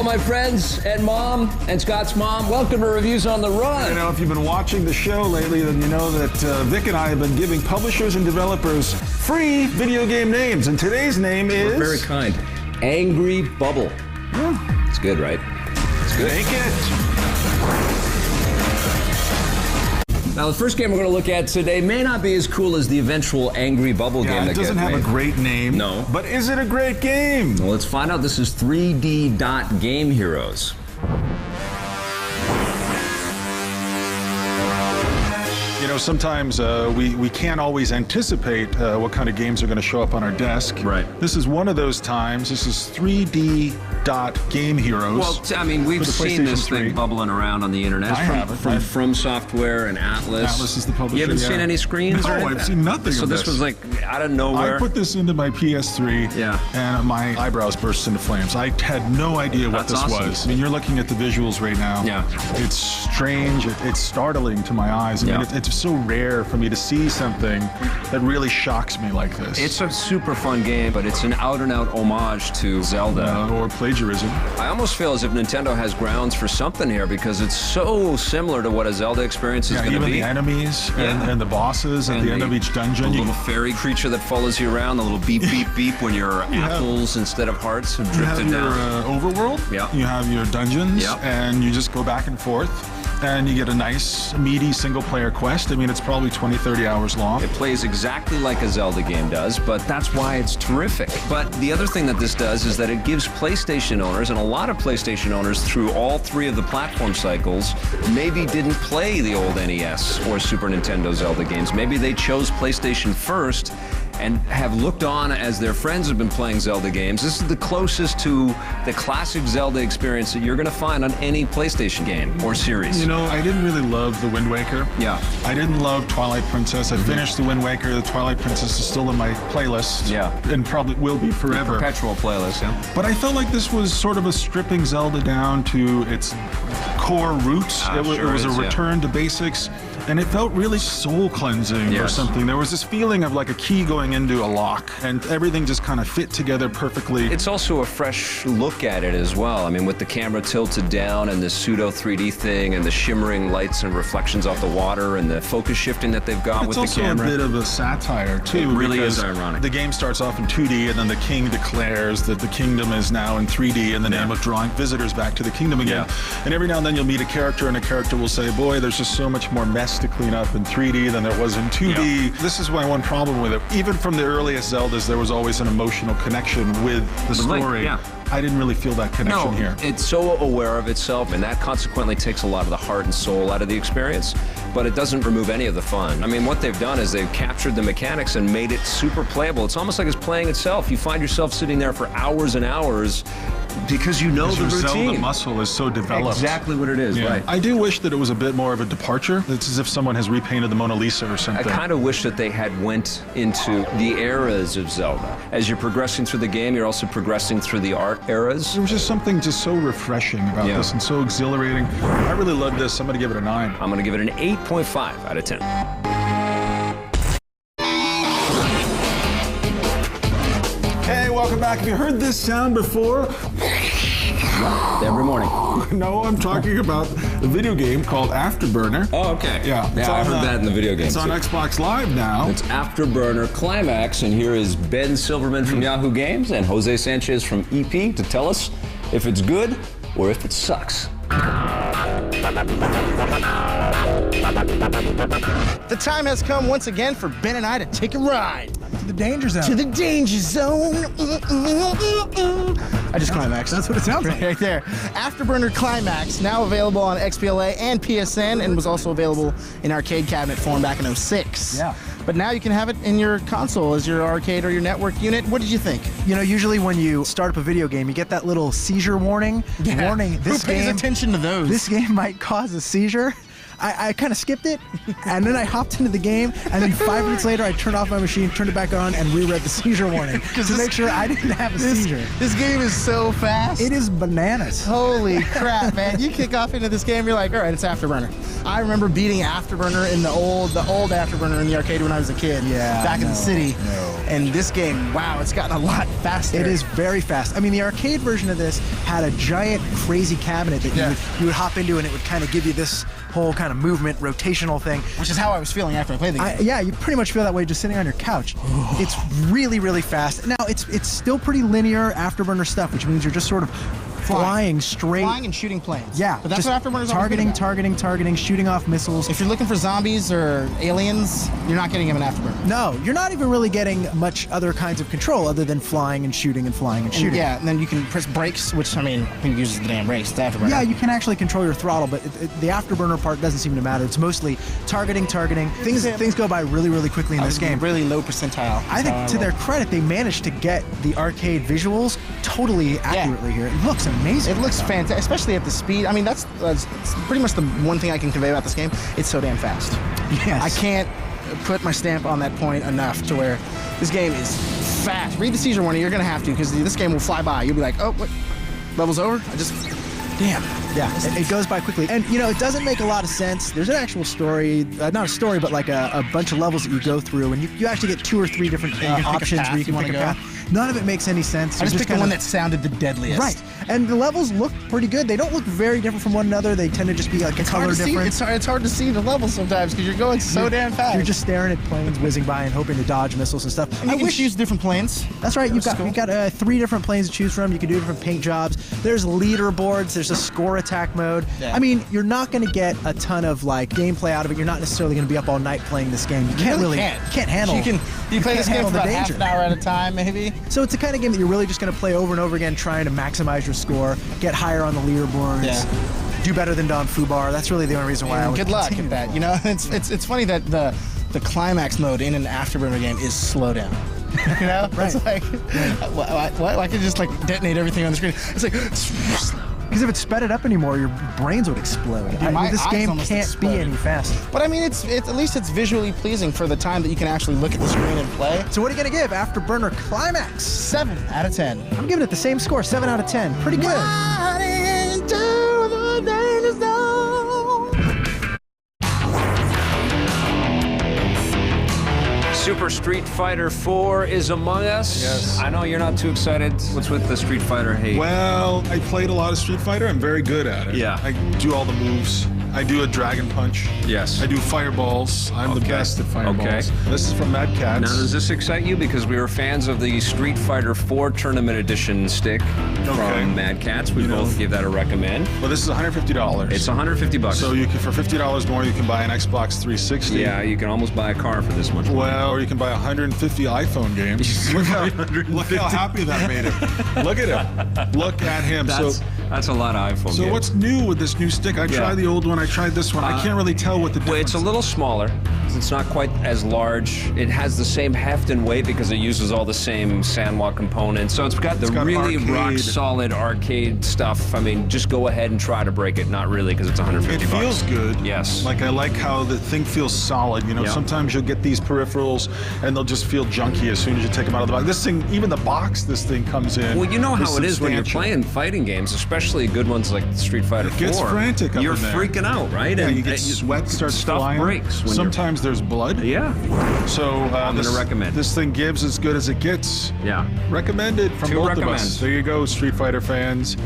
all my friends and mom and Scott's mom. Welcome to Reviews on the Run. You know, if you've been watching the show lately, then you know that Vic and I have been giving publishers and developers free video game names. And today's name is... We're very kind. Angry Bubble. Yeah. It's good, right? It's good. Take it. Now, the first game we're going to look at today may not be as cool as the eventual Angry Bubble game. It doesn't have a great name. No. But is it a great game? Well, let's find out. This is 3D Game Heroes. You know, sometimes we can't always anticipate what kind of games are going to show up on our desk. Right. This is one of those times. This is 3D Game Heroes. Well, I mean, we've seen this thing bubbling around on the internet. From Software and Atlas. Atlas is the publisher. You haven't seen any screens? No, I've seen nothing so of this. So this was like out of nowhere. I put this into my PS3, and my eyebrows burst into flames. I had no idea what this was. I mean, you're looking at the visuals right now. Yeah. It's strange. It's startling to my eyes. I mean, it's so rare for me to see something that really shocks me like this. It's a super fun game, but it's an out-and-out homage to Zelda. Or plagiarism. I almost feel as if Nintendo has grounds for something here because it's so similar to what a Zelda experience is going to be. Even the enemies and the bosses at the end of each dungeon. The little fairy creature that follows you around, the little beep, beep, beep when your apples instead of hearts have drifted down. You have your overworld. Yeah. You have your dungeons. Yeah. And you just go back and forth. And you get a nice, meaty single-player quest. I mean, it's probably 20, 30 hours long. It plays exactly like a Zelda game does, but that's why it's terrific. But the other thing that this does is that it gives PlayStation owners, and a lot of PlayStation owners through all three of the platform cycles, maybe didn't play the old NES or Super Nintendo Zelda games. Maybe they chose PlayStation first and have looked on as their friends have been playing Zelda games. This is the closest to the classic Zelda experience that you're going to find on any PlayStation game or series. You know, I didn't really love The Wind Waker. Yeah. I didn't love Twilight Princess. I finished The Wind Waker. The Twilight Princess is still in my playlist. Yeah. And probably will be forever. Perpetual playlist, yeah. But I felt like this was sort of a stripping Zelda down to its core roots. It was a return to basics. And it felt really soul-cleansing or something. There was this feeling of like a key going into a lock, and everything just kind of fit together perfectly. It's also a fresh look at it as well. I mean, with the camera tilted down and the pseudo 3D thing and the shimmering lights and reflections off the water and the focus shifting that they've got with the camera. It's also a bit of a satire, too. It really is ironic. The game starts off in 2D, and then the king declares that the kingdom is now in 3D in the name of drawing visitors back to the kingdom again. And every now and then you'll meet a character, and a character will say, boy, there's just so much more mess to clean up in 3D than there was in 2D. This is my one problem with it. Even from the earliest Zeldas, there was always an emotional connection with the story. I didn't really feel that connection here. It's so aware of itself, and that consequently takes a lot of the heart and soul out of the experience, but it doesn't remove any of the fun. I mean, what they've done is they've captured the mechanics and made it super playable. It's almost like it's playing itself. You find yourself sitting there for hours and hours because you know the routine. Zelda muscle is so developed. Exactly what it is, right. I do wish that it was a bit more of a departure. It's as if someone has repainted the Mona Lisa or something. I kind of wish that they had went into the eras of Zelda. As you're progressing through the game, you're also progressing through the art eras. There was just something just so refreshing about this and so exhilarating. I really loved this. I'm going to give it a 9. I'm going to give it an 8.5 out of 10. Hey, welcome back. Have you heard this sound before? Every morning. No, I'm talking about a video game called Afterburner. Oh, okay. Yeah, I heard that in the video game. It's on Xbox Live now. It's Afterburner Climax, and here is Ben Silverman from Yahoo Games and Jose Sanchez from EP to tell us if it's good or if it sucks. The time has come once again for Ben and I to take a ride. To the danger zone. To the danger zone. I just climaxed. That's what it sounds like. Right there. Afterburner Climax, now available on XBLA and PSN, and was also available in arcade cabinet form back in 06. Yeah. But now you can have it in your console as your arcade or your network unit. What did you think? You know, usually when you start up a video game, you get that little seizure warning. Warning, this Who pays game, attention to those? This game might cause a seizure. I kind of skipped it, and then I hopped into the game, and then 5 minutes later I turned off my machine, turned it back on, and reread the seizure warning to make sure I didn't have a seizure. This game is so fast. It is bananas. Holy crap, man. You kick off into this game, you're like, all right, it's Afterburner. I remember beating Afterburner in the old Afterburner in the arcade when I was a kid. Yeah, back in the city. And this game, wow, it's gotten a lot faster. It is very fast. I mean, the arcade version of this had a giant, crazy cabinet that you would hop into, and it would kind of give you this whole kind of movement, rotational thing. Which is how I was feeling after I played the game. Yeah, you pretty much feel that way just sitting on your couch. It's really, really fast. Now, it's still pretty linear Afterburner stuff, which means you're just sort of flying straight. Flying and shooting planes. Yeah. But that's what Afterburner's targeting, shooting off missiles. If you're looking for zombies or aliens, you're not getting them in Afterburner. No, you're not even really getting much other kinds of control other than flying and shooting and flying and shooting. Yeah, and then you can press brakes, which, I mean, who uses the damn brakes? It's Afterburner. Yeah, you can actually control your throttle, but the Afterburner part doesn't seem to matter. It's mostly targeting. Things go by really, really quickly in this game. Really low percentile. I think to their credit, they managed to get the arcade visuals totally accurately here. It looks amazing. It looks fantastic, especially at the speed. I mean, that's pretty much the one thing I can convey about this game. It's so damn fast. Yes. I can't put my stamp on that point enough to where this game is fast. Read the seizure warning. You're going to have to, because this game will fly by. You'll be like, oh, what? Level's over? Damn. Yeah, it goes by quickly. And, you know, it doesn't make a lot of sense. There's an actual story, not a story, but like a bunch of levels that you go through, and you actually get 2 or 3 different options where you can pick a path. None of it makes any sense. I just picked the one that sounded the deadliest. Right. And the levels look pretty good. They don't look very different from one another. They tend to just be like a color difference. It's hard to see the levels sometimes because you're going so damn fast. You're just staring at planes whizzing by and hoping to dodge missiles and stuff. And you can choose different planes. That's right. You've got 3 different planes to choose from. You can do different paint jobs. There's leaderboards. There's a score attack mode. Yeah. I mean, you're not going to get a ton of like gameplay out of it. You're not necessarily going to be up all night playing this game. You can't handle. You play this game for about half an hour at a time, maybe. So it's the kind of game that you're really just going to play over and over again, trying to maximize your score, get higher on the leaderboards, do better than Don Fubar. That's really the only reason why I would good luck at that. You know, it's funny that the climax mode in an Afterburner game is slow down. You know, right. It's like, what? I could just like detonate everything on the screen. It's like slow. Because if it sped it up anymore, your brains would explode. This game can't be any faster. But I mean, it's at least it's visually pleasing for the time that you can actually look at the screen and play. So what are you gonna give Afterburner Climax? 7 out of 10. I'm giving it the same score, 7 out of 10. Pretty good. Super Street Fighter 4 is among us. Yes. I know you're not too excited. What's with the Street Fighter hate? Well, I played a lot of Street Fighter. I'm very good at it. Yeah. I do all the moves. I do a dragon punch. Yes. I do fireballs. I'm the best at fireballs. Okay. This is from Mad Cats. Now, does this excite you? Because we were fans of the Street Fighter 4 Tournament Edition stick from Mad Cats. We both give that a recommend. Well, this is $150. It's $150. So you can, for $50 more, you can buy an Xbox 360. Yeah, you can almost buy a car for this much money. Well, or you can buy 150 iPhone games. Look how happy that made him. Look at him. Look at him. That's a lot of iPhone games. So what's new with this new stick? I tried the old one. I tried this one. I can't really tell what the difference is. Well, it's a little smaller. It's not quite as large. It has the same heft and weight because it uses all the same Sanwa components. So it's got really rock-solid arcade stuff. I mean, just go ahead and try to break it. Not really, because it's $150. It feels good. Yes. Like, I like how the thing feels solid. You know, sometimes you'll get these peripherals, and they'll just feel junky as soon as you take them out of the box. This thing, even the box this thing comes in. Well, you know how it is when you're playing fighting games, especially good ones like Street Fighter 4. It gets frantic up You're in there. freaking out, right? Yeah, you get sweat starts stuff flying. Breaks. Sometimes there's blood. Yeah. So I'm going to recommend. This thing gives as good as it gets. Yeah. Recommended from both of us. There you go, Street Fighter fans.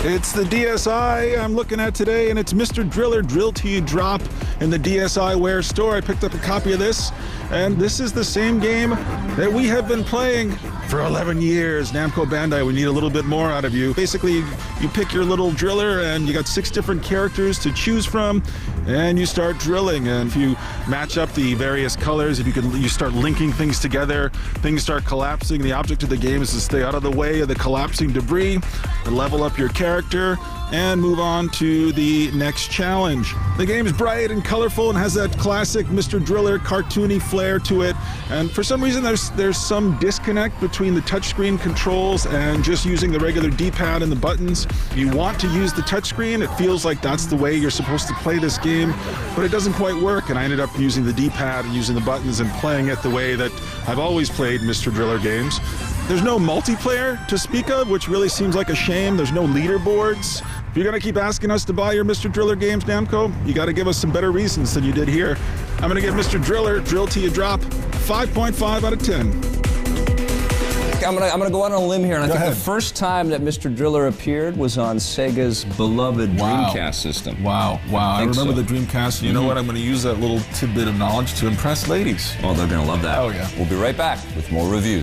It's the DSi I'm looking at today, and it's Mr. Driller Drill Till You Drop in the DSiWare store. I picked up a copy of this, and this is the same game that we have been playing for 11 years. Namco Bandai, we need a little bit more out of you. Basically, you pick your little driller, and you got 6 different characters to choose from, and you start drilling. And if you match up the various colors, if you start linking things together, things start collapsing. The object of the game is to stay out of the way of the collapsing debris and level up your character. character, and move on to the next challenge. The game's bright and colorful and has that classic Mr. Driller cartoony flair to it. And for some reason, there's some disconnect between the touchscreen controls and just using the regular D-pad and the buttons. You want to use the touchscreen. It feels like that's the way you're supposed to play this game, but it doesn't quite work. And I ended up using the D-pad and using the buttons and playing it the way that I've always played Mr. Driller games. There's no multiplayer to speak of, which really seems like a shame. There's no leaderboards. If you're going to keep asking us to buy your Mr. Driller games, Namco, you got to give us some better reasons than you did here. I'm going to give Mr. Driller, Drill Till You Drop, 5.5 out of 10. I'm gonna go out on a limb here, and I think ahead. the first time that Mr. Driller appeared was on Sega's beloved Dreamcast system. Wow. I remember so. the Dreamcast. You know what? I'm going to use that little tidbit of knowledge to impress ladies. Oh, they're gonna love that. Oh, yeah. We'll be right back with more reviews.